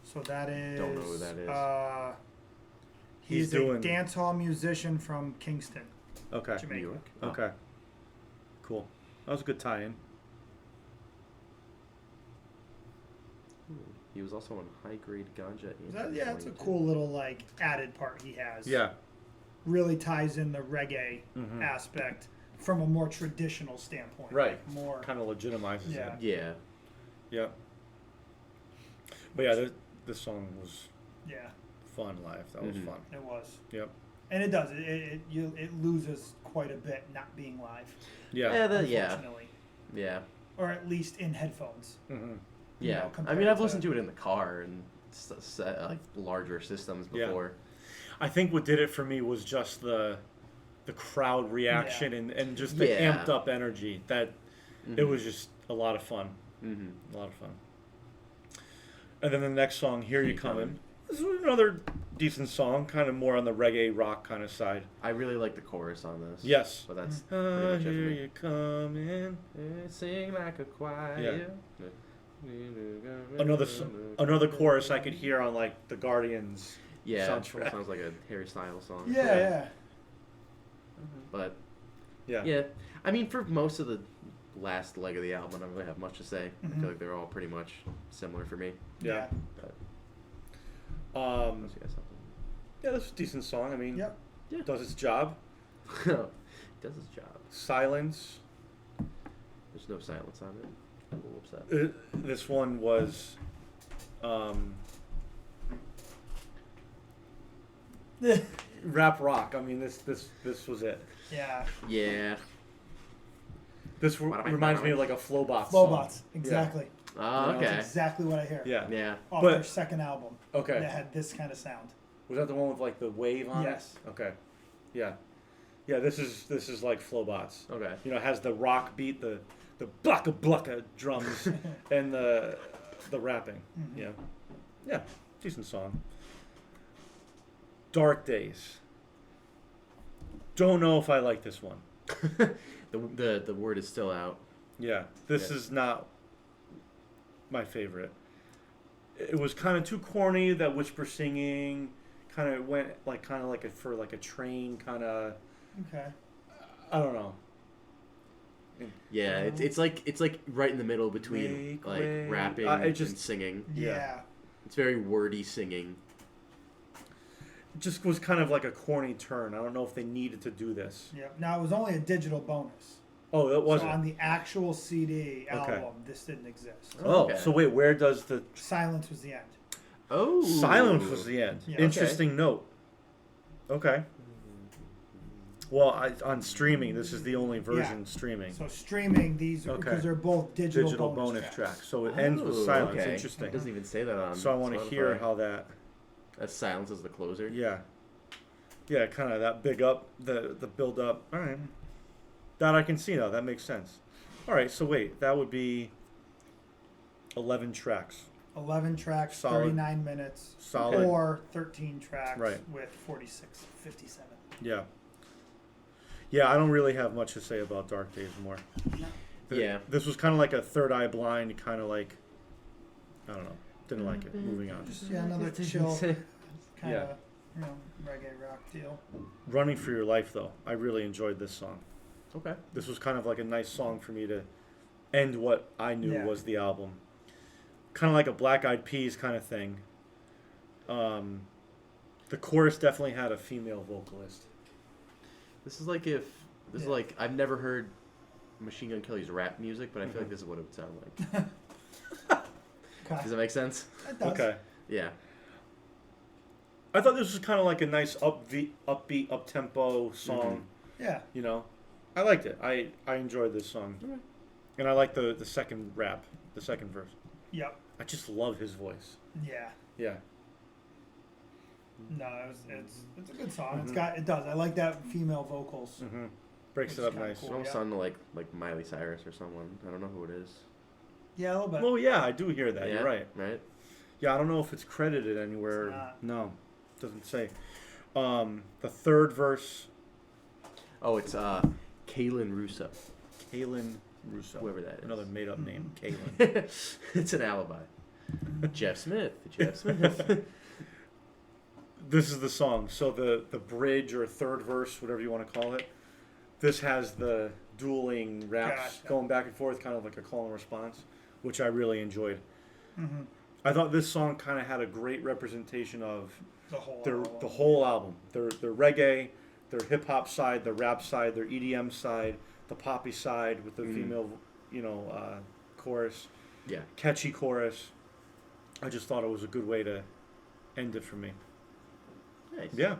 C: So that is.
A: Don't know who that is.
C: He's
B: He's doing-
C: a dance hall musician from Kingston,
B: Okay.
C: Jamaica.
A: New York. Oh.
B: Okay. Cool. That was a good tie-in.
A: He was also on High Grade Ganja.
C: Yeah, it's a cool little like added part he has.
B: Yeah.
C: Really ties in the reggae
B: Mhm.
C: aspect from a more traditional standpoint.
B: Right.
C: Like more.
B: Kind of legitimizes
C: Yeah.
B: it.
A: Yeah.
B: Yeah. But yeah, this song was
C: Yeah,
B: fun live. That was
A: Mhm.
B: fun.
C: it was.
B: Yep.
C: And it does. It loses quite a bit not being live.
B: Yeah.
A: Yeah.
C: Unfortunately.
A: Yeah.
C: Or at least in headphones.
B: Mm-hmm.
C: You
A: Yeah.
C: know,
A: I
C: compared
A: mean, I've
C: to-
A: listened to it in the car and like larger systems
B: Yeah.
A: before.
B: I think what did it for me was just the crowd reaction and just the
A: Yeah.
B: amped up energy. That it was just a lot of fun.
A: Mm-hmm.
B: A lot of fun. And then the next song, Here You
A: You Comin'.
B: Comin'. This is another decent song, kind of more on the reggae rock kind of side.
A: I really like the chorus on this.
B: Yes.
A: But that's pretty much it for
B: Here
A: me.
B: you comin'.
A: Sing like a choir.
B: Another chorus I could hear on like the Guardians.
A: Yeah,
B: soundtrack.
A: sounds like a Harry Styles song.
C: Yeah, yeah.
A: But
B: Yeah.
A: yeah, I mean, for most of the last leg of the album, I don't really have much to say. I
C: Mhm.
A: feel like they're all pretty much similar for me.
B: Yeah.
A: But
B: Um,
A: unless you guys something.
B: yeah, this is a decent song. I mean,
C: Yep.
A: Yeah.
B: does its job.
A: Does his job.
B: Silence.
A: There's no silence on it. I'm a little upset.
B: This one was rap rock. I mean, this was it.
C: Yeah.
A: Yeah.
B: This reminds me of like a Flowbots.
C: Flowbots.
B: song.
C: Exactly.
A: Oh,
B: Yeah.
A: okay.
C: That's exactly what I hear.
B: Yeah.
A: Yeah.
C: Off
B: But-
C: their second album.
B: Okay.
C: That had this kind of sound.
B: Was that the one with like the wave on
C: Yes.
B: it? Okay. Yeah. Yeah. This is like Flowbots.
A: Okay.
B: You know, it has the rock beat, the blocka blocka drums, and the rapping.
C: Mhm.
B: Yeah. Yeah. Decent song. Dark Days. Don't know if I like this one.
A: the word is still out.
B: Yeah. This
A: Yeah.
B: is not my favorite. It was kind of too corny, that whisper singing kind of went like for a train kind of,
C: Okay.
B: I don't know.
A: Yeah, it's like right in the middle between
B: Make
A: like
B: way.
A: rapping
B: It just-
A: and singing.
B: Yeah.
C: Yeah.
A: It's very wordy singing.
B: It just was kind of like a corny turn. I don't know if they needed to do this.
C: Yeah. Now it was only a digital bonus.
B: Oh, that
C: So
B: wasn't.
C: on the actual CD
B: Okay.
C: album, this didn't exist.
B: Oh,
A: Okay.
B: so wait, where does the
C: Silence was the end.
A: Oh,
B: silence was the end?
C: Yeah.
B: Interesting note. Okay. Well, on streaming, this is the only version streaming.
C: So streaming these
B: Okay.
C: because they're both digital
B: bonus
C: tracks.
B: tracks. So it ends with
A: Oh,
B: silence.
A: okay.
B: Interesting.
A: It doesn't even say that on
B: So I want to
A: Spotify.
B: hear how that.
A: That silence is the closer.
B: Yeah. Yeah, kind of that big up, the build up. All right. That I can see now. That makes sense. All right. So wait, that would be 11 tracks.
C: 11 tracks,
B: Solid.
C: 39 minutes,
B: Solid.
C: or 13 tracks
B: Right.
C: with 57.
B: Yeah. Yeah, I don't really have much to say about Dark Days more.
A: Yeah.
B: This was kind of like a Third Eye Blind, kind of like, I don't know. Didn't like it. Moving on.
C: Just another chill kind
B: Yeah.
C: of reggae rock deal.
B: Running for Your Life, though. I really enjoyed this song.
A: Okay.
B: This was kind of like a nice song for me to end what I knew
C: Yeah.
B: was the album. Kind of like a Black Eyed Peas kind of thing. The chorus definitely had a female vocalist.
A: This is like if this is like I've never heard Machine Gun Kelly's rap music, but I feel like this is what it would sound like.
C: Okay.
A: Does that make sense?
C: That does.
B: Okay.
A: Yeah.
B: I thought this was kind of like a nice upbeat, up-tempo song.
C: Yeah.
B: You know, I liked it. I enjoyed this song.
A: Okay.
B: And I like the second rap, the second verse.
C: Yep.
B: I just love his voice.
C: Yeah.
B: Yeah.
C: No, it's a good song. It does. I like that female vocals.
B: Mm-hmm. Breaks
C: Which
B: it
C: is
B: up
C: kinda
B: nice.
C: cool.
A: It almost
C: Yeah.
A: sounded like Miley Cyrus or someone. I don't know who it is.
C: Yeah, a little bit.
B: Well, yeah, I do hear that.
A: Yeah,
B: You're right.
A: Right.
B: Yeah, I don't know if it's credited anywhere.
C: It's not.
B: No, doesn't say. The third verse,
A: Oh, it's Kaylin Russo.
B: Kaylin Russo.
A: Whoever that is.
B: Another made-up name, Kaylin.
A: It's an alibi. Jeff Smith. Jeff Smith.
B: This is the song. So the bridge or third verse, whatever you want to call it, this has the dueling raps
C: Gotcha.
B: going back and forth, kind of like a call and response, which I really enjoyed.
C: Mm-hmm.
B: I thought this song kind of had a great representation of
C: The whole
B: the whole album. Their reggae, their hip hop side, their rap side, their EDM side, the poppy side with the female, chorus,
A: Yeah.
B: catchy chorus. I just thought it was a good way to end it for me.
A: Nice.
B: Yeah.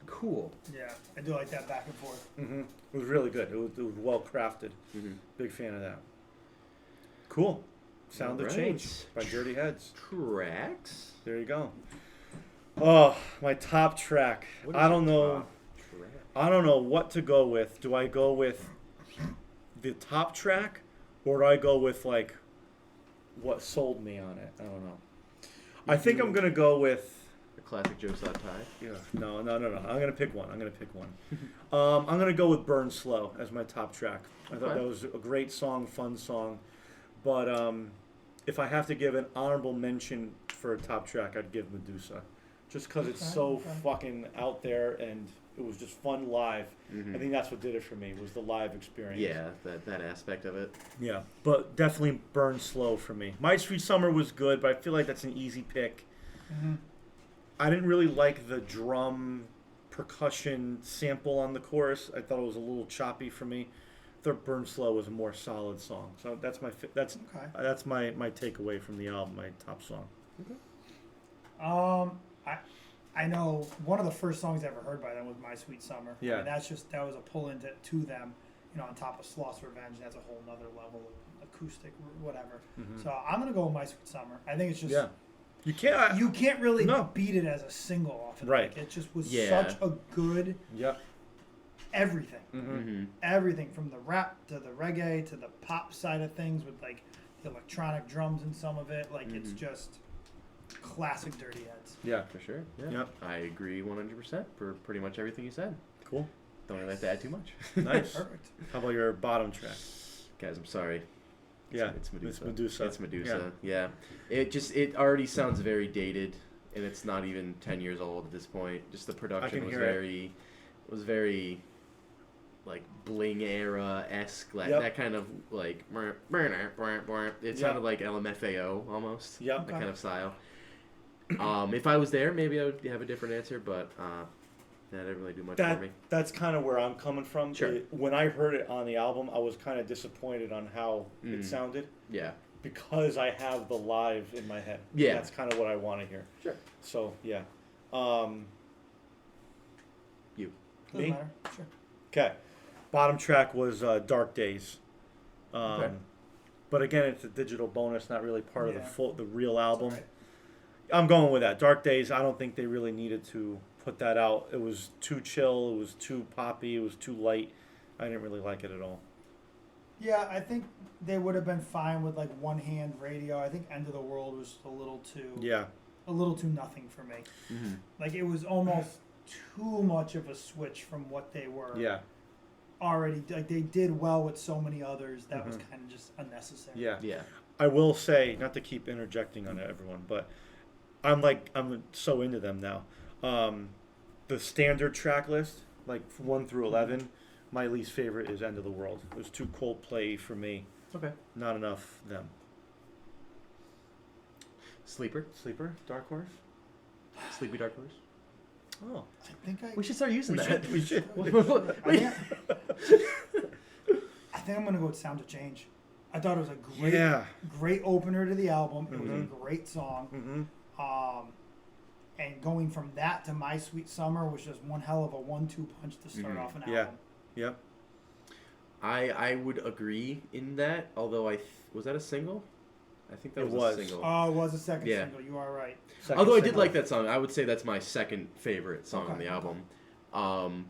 A: Cool.
C: Yeah, I do like that back and forth.
B: Mm-hmm. It was really good. It was well crafted.
A: Mm-hmm.
B: Big fan of that. Cool. Sound of
A: Alright.
B: Change by Dirty Heads.
A: Tracks.
B: There you go. Oh, my top track.
A: What
B: I
A: is
B: don't
A: your
B: know.
A: top track?
B: I don't know what to go with. Do I go with the top track, or do I go with like what sold me on it? I don't know. I think I'm gonna go with.
A: The classic Joe Sod Tie.
B: Yeah, no. I'm gonna pick one. I'm gonna go with Burn Slow as my top track. I thought
A: Okay.
B: that was a great song, fun song. But if I have to give an honorable mention for a top track, I'd give Medusa, just because it's so fucking out there and it was just fun live.
A: Mhm.
B: I think that's what did it for me was the live experience.
A: Yeah, that aspect of it.
B: Yeah, but definitely Burn Slow for me. My Sweet Summer was good, but I feel like that's an easy pick.
C: Mm-hmm.
B: I didn't really like the drum percussion sample on the chorus. I thought it was a little choppy for me. I thought Burn Slow was a more solid song. So that's my my takeaway from the album, my top song.
C: I know one of the first songs I ever heard by them was My Sweet Summer.
B: Yeah.
C: And that was a pull into to them, on top of Sloth's Revenge. That's a whole nother level of acoustic, whatever.
B: Mhm.
C: So I'm gonna go with My Sweet Summer. I think it's just
B: Yeah. You can't.
C: you can't really
B: No.
C: beat it as a single off of it.
B: Right.
C: Like, it just was
A: Yeah.
C: such a good
B: Yeah.
C: everything.
B: Mm-hmm.
A: Mm-hmm.
C: Everything from the rap to the reggae to the pop side of things with like the electronic drums in some of it. Like it's
A: Mhm.
C: just classic Dirty Heads.
B: Yeah.
A: For sure. Yeah.
B: Yep.
A: I agree 100% for pretty much everything you said.
B: Cool.
A: Don't really have to add too much.
B: Nice.
C: Perfect.
B: How about your bottom track?
A: Guys, I'm sorry.
B: Yeah.
A: It's Medusa.
B: It's Medusa.
A: It's Medusa. Yeah. It already sounds very dated, and it's not even 10 years old at this point. Just the production
B: can
A: was
B: hear it.
A: very like bling era esque, like
B: Yep.
A: that kind of like it sounded like LMFAO almost.
B: Yep.
A: That
C: Okay.
A: kind of style. If I was there, maybe I would have a different answer, but that didn't really do much for me.
B: That's kind of where I'm coming from.
A: Sure.
B: When I heard it on the album, I was kind of disappointed on how
A: Mm.
B: it sounded
A: Yeah.
B: because I have the live in my head.
A: Yeah.
B: That's kind of what I want to hear.
A: Sure.
B: So, yeah.
A: You.
C: Doesn't
B: Me?
C: matter. Sure.
B: Okay. Bottom track was Dark Days.
A: Okay.
B: But again, it's a digital bonus, not really part of
C: Yeah.
B: the real album.
C: Alright.
B: I'm going with that. Dark Days, I don't think they really needed to put that out. It was too chill, it was too poppy, it was too light. I didn't really like it at all.
C: Yeah, I think they would have been fine with like one hand radio. I think End of the World was a little too nothing for me.
A: Mm-hmm.
C: Like it was almost too much of a switch from what they were
B: Yeah.
C: already. Like they did well with so many others that was kind of just unnecessary.
B: Yeah.
A: Yeah.
B: I will say, not to keep interjecting on everyone, but I'm so into them now. The standard track list, like 1 through 11, my least favorite is End of the World. It was too Coldplay for me.
A: Okay.
B: Not enough them.
A: Sleeper.
B: Dark Horse?
A: Sleepy Dark Horse.
B: Oh.
C: I think
A: We should start using that.
B: We should.
C: I think I'm gonna go with Sound of Change. I thought it was a great opener to the album. It was a great song. And going from that to My Sweet Summer was just one hell of a 1-2 punch to start off an album.
B: Yep.
A: I would agree in that. Although was that a single? I think that
B: It
A: was
B: was.
A: a single.
C: Oh, it was a second
A: Yeah.
C: single. You are right.
A: Although I did like that song. I would say that's my second favorite song on
C: Okay.
A: the album.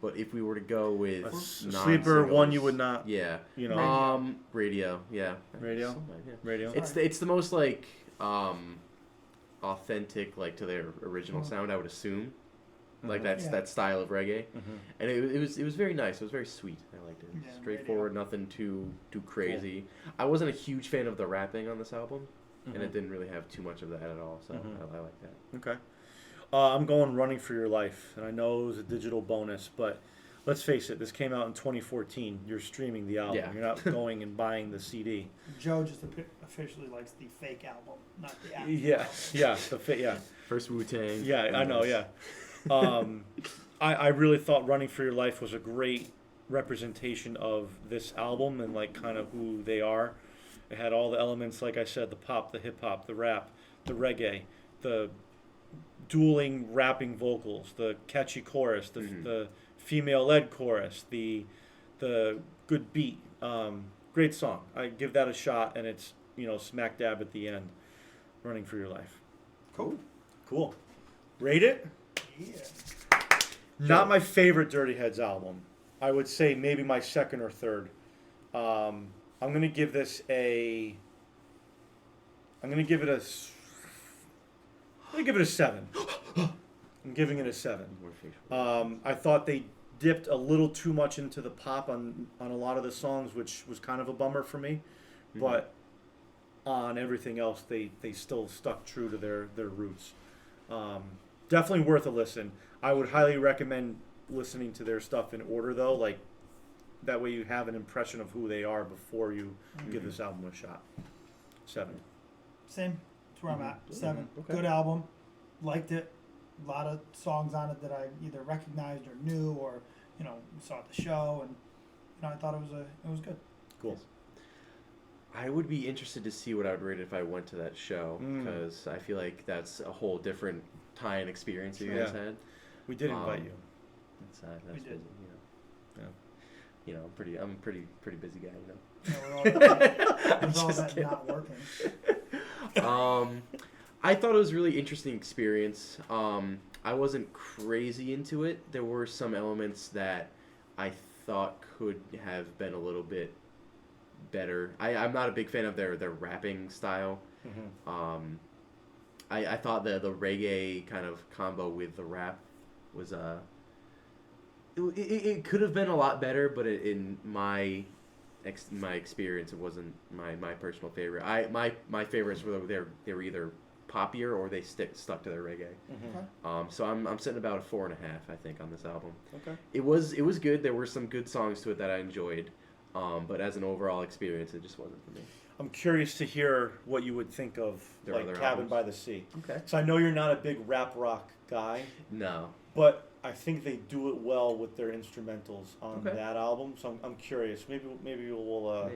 A: But if we were to go with
B: Sleeper, one you would not.
A: Yeah.
B: You know.
A: Radio. Yeah.
B: Radio?
A: Yeah.
B: Radio.
A: It's the most like authentic like to their original sound. I would assume. Like that's
C: Yeah.
A: that style of reggae, and it was very nice. It was very sweet. I liked it.
C: Yeah,
A: Straightforward, nothing too crazy. I wasn't a huge fan of the rapping on this album, and it didn't really have too much of that at all. So I like that.
B: Okay. I'm going Running for Your Life, and I know it was a digital bonus, but let's face it, this came out in 2014. You're streaming the album.
A: Yeah.
B: You're not going and buying the CD. Joe
C: just officially likes the fake album, not the actual
B: Yeah.
A: First Wu-Tang.
B: Yeah, I know, yeah. I really thought Running for Your Life was a great representation of this album and like kind of who they are. It had all the elements, like I said, the pop, the hip hop, the rap, the reggae, the dueling rapping vocals, the catchy chorus, the female-led chorus, the good beat. Great song. I give that a shot, and it's smack dab at the end. Running for Your Life. Cool. Rate it.
C: Yeah.
B: Not my favorite Dirty Heads album. I would say maybe my second or third. I'm gonna give this a 7. I'm giving it a 7. I thought they dipped a little too much into the pop on a lot of the songs, which was kind of a bummer for me. But on everything else, they still stuck true to their roots. Definitely worth a listen. I would highly recommend listening to their stuff in order, though. Like that way, you have an impression of who they are before you give this album a shot. 7.
C: Same. That's where I'm at. 7.
A: Okay.
C: Good album. Liked it. A lot of songs on it that I either recognized or knew, or saw at the show, and I thought it was good.
B: Cool.
A: I would be interested to see what I would rate it if I went to that show, because I feel like that's a whole different tie-in experience that you guys had.
B: We did invite you.
A: That's
C: We did.
A: Busy, I'm a pretty busy guy,
C: We're all that
A: just
C: not working.
A: I thought it was a really interesting experience. I wasn't crazy into it. There were some elements that I thought could have been a little bit better. I'm not a big fan of their rapping style. I thought the reggae kind of combo with the rap was it could have been a lot better, but in my experience, it wasn't my personal favorite. My favorites were they were either poppier or they stuck to their reggae. So I'm sitting about a 4.5, I think, on this album.
B: Okay.
A: It was good. There were some good songs to it that I enjoyed, but as an overall experience, it just wasn't for me.
B: I'm curious to hear what you would think of
A: Their
B: like
A: other
B: Cabin
A: albums.
B: by the Sea.
A: Okay.
B: So I know you're not a big rap rock guy,
A: No.
B: but I think they do it well with their instrumentals on
A: Okay.
B: that album. So I'm curious. Maybe we'll
A: Maybe we will.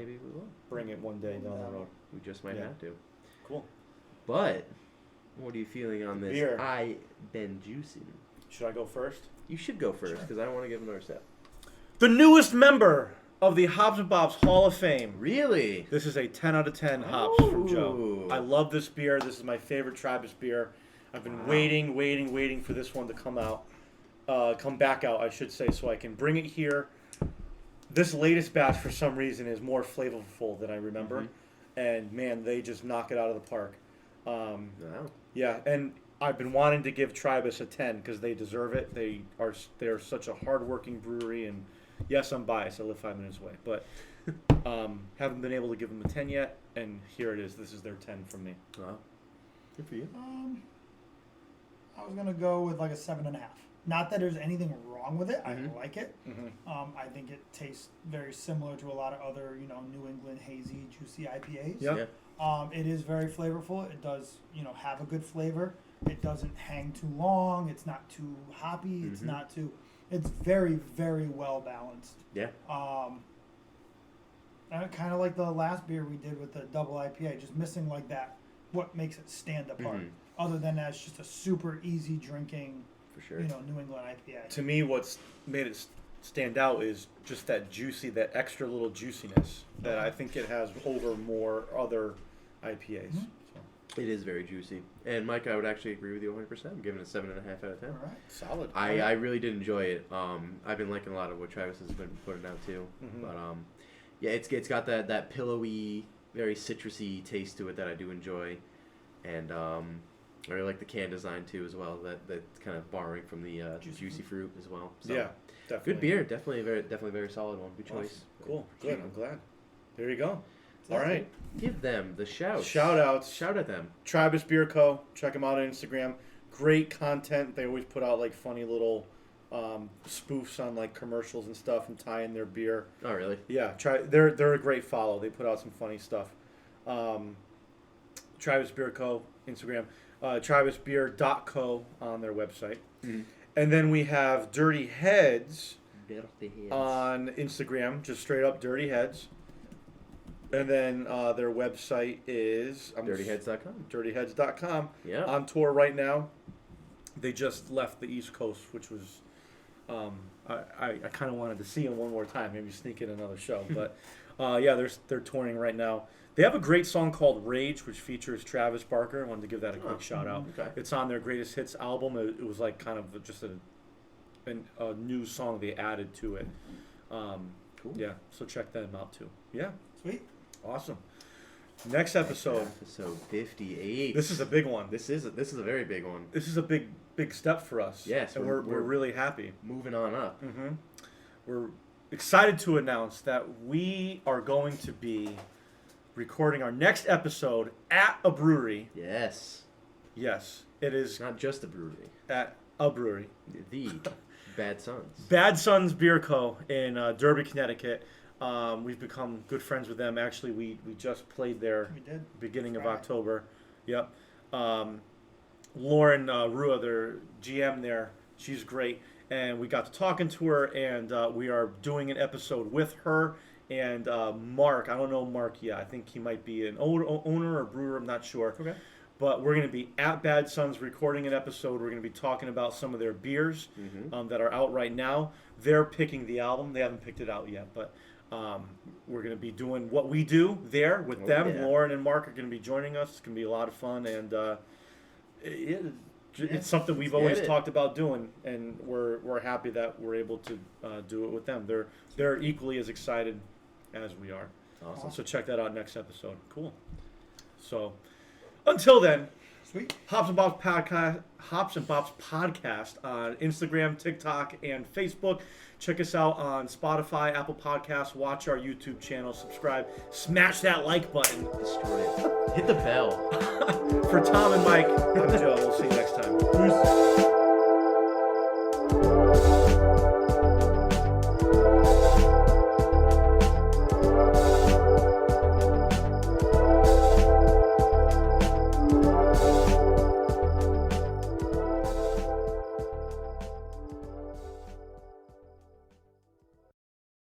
B: bring it one day down the road.
A: We just might
B: Yeah.
A: have to.
B: Cool.
A: But what are you feeling on this?
B: Beer.
A: I been juicing.
B: Should I go first?
A: You should go first because I don't want to give another sip.
B: The newest member of the Hops and Bops Hall of Fame.
A: Really?
B: This is a 10 out of 10 hops from Joe. I love this beer. This is my favorite Tribus beer. I've been waiting for this one to come out. Come back out, I should say, so I can bring it here. This latest batch, for some reason, is more flavorful than I remember. And, man, they just knock it out of the park.
A: Wow.
B: Yeah, and I've been wanting to give Tribus a 10 because they deserve it. They're such a hard-working brewery, and yes, I'm biased. I live 5 minutes away, but haven't been able to give them a 10 yet, and here it is. This is their 10 from me.
A: Wow. Good for you.
C: I was gonna go with like a 7.5. Not that there's anything wrong with it. I like it. I think it tastes very similar to a lot of other, New England hazy, juicy IPAs.
B: Yep.
C: It is very flavorful. It does, have a good flavor. It doesn't hang too long. It's not too hoppy. It's not too. It's very, very well balanced.
A: Yeah.
C: Kind of like the last beer we did with the double IPA, just missing like that. What makes it stand apart? Other than that's just a super easy drinking.
A: For sure.
C: New England IPA.
B: To me, what's made it stand out is just that extra little juiciness that I think it has over more other IPAs. So.
A: It is very juicy. And Mike, I would actually agree with you 100%. I'm giving it a 7.5 out of 10.
C: All right.
B: Solid.
A: I really did enjoy it. I've been liking a lot of what Travis has been putting out too. But yeah, it's got that pillowy, very citrusy taste to it that I do enjoy. And I really like the can design too as well. That's kind of borrowing from the juicy fruit as well. So,
B: yeah, definitely.
A: good beer. Definitely a very solid one. Good choice.
B: Awesome. Cool. Good. I'm glad. There you go. All right.
A: Give them the shout.
B: Shout outs.
A: Shout at them.
B: Tribus Beer Co. Check them out on Instagram. Great content. They always put out like funny little spoofs on like commercials and stuff and tie in their beer.
A: Oh, really?
B: Yeah. They're a great follow. They put out some funny stuff. Tribus Beer Co. Instagram. TribusBeer.co on their website. And then we have Dirty Heads on Instagram, just straight up Dirty Heads. And then their website is
A: DirtyHeads.com.
B: DirtyHeads.com.
A: Yeah.
B: On tour right now. They just left the East Coast, which was I kind of wanted to see them one more time, maybe sneak in another show. But yeah, they're touring right now. They have a great song called Rage, which features Travis Barker. I wanted to give that a quick shout out.
A: Okay.
B: It's on their Greatest Hits album. It was like kind of just a new song they added to it.
A: Cool.
B: Yeah, so check them out too. Yeah.
C: Sweet.
B: Awesome. Next episode.
A: Episode 58.
B: This is a big one.
A: This is a very big one.
B: This is a big step for us.
A: Yes,
B: and we're really happy.
A: Moving on up.
B: We're excited to announce that we are going to be recording our next episode at a brewery.
A: Yes.
B: Yes, it is
A: Not just a brewery.
B: at a brewery.
A: The Bad Sons.
B: Bad Sons Beer Co. in Derby, Connecticut. We've become good friends with them. Actually, we just played there
C: We did.
B: beginning of
C: Right.
B: October. Yep. Lauren Rua, their GM there, she's great. And we got to talking to her, and we are doing an episode with her and Mark. I don't know Mark yet. I think he might be an owner or brewer. I'm not sure.
A: Okay.
B: But we're going to be at Bad Sons recording an episode. We're going to be talking about some of their beers that are out right now. They're picking the album. They haven't picked it out yet, but we're going to be doing what we do there with them.
A: Yeah.
B: Lauren and Mark are going to be joining us. It's going to be a lot of fun, and it's something we've always talked about doing, and we're happy that we're able to do it with them. They're equally as excited as we are.
A: Awesome.
B: So check that out next episode. Cool. So until then,
C: Sweet.
B: Hops and Bops podcast on Instagram, TikTok, and Facebook. Check us out on Spotify, Apple Podcasts. Watch our YouTube channel. Subscribe. Smash that like button.
A: Destroy it. Hit the bell.
B: For Tom and Mike, I'm Joe. We'll see you next time.
C: Peace.